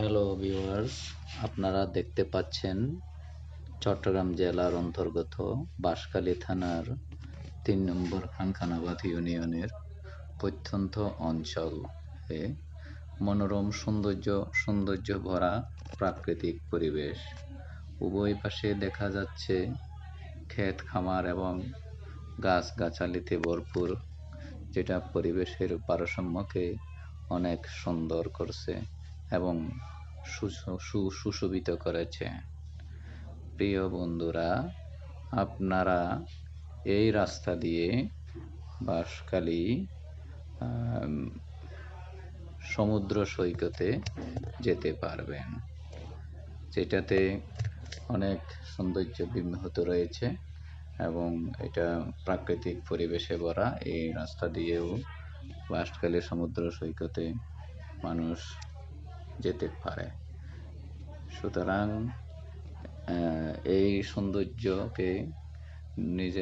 Hello viewers, আপনারা দেখতে পাচ্ছেন চট্টগ্রাম জেলার অন্তর্গত বাঁশখালী থানার ৩ নম্বর খানখানাবাদ ইউনিয়নের প্রত্যন্ত অঞ্চলে মনোরম সৌন্দর্য ভরা প্রাকৃতিক পরিবেশ। উভয় পাশে দেখা যাচ্ছে ক্ষেত খামার এবং গাছগাছালিতে ভরপুর, যেটা পরিবেশের ভারসাম্যকে অনেক সুন্দর করছে এবং সুশোভিত করেছে। প্রিয় বন্ধুরা, আপনারা এই রাস্তা দিয়ে বাঁশখালী সমুদ্র সৈকতে যেতে পারবেন, যেটাতে অনেক সৌন্দর্য বিমোহিত রয়েছে এবং এটা প্রাকৃতিক পরিবেশে ভরা। এই রাস্তা দিয়েও বাঁশখালী সমুদ্র সৈকতে মানুষ যেতে পারে। সুতরাং এই সৌন্দর্যকে নিজে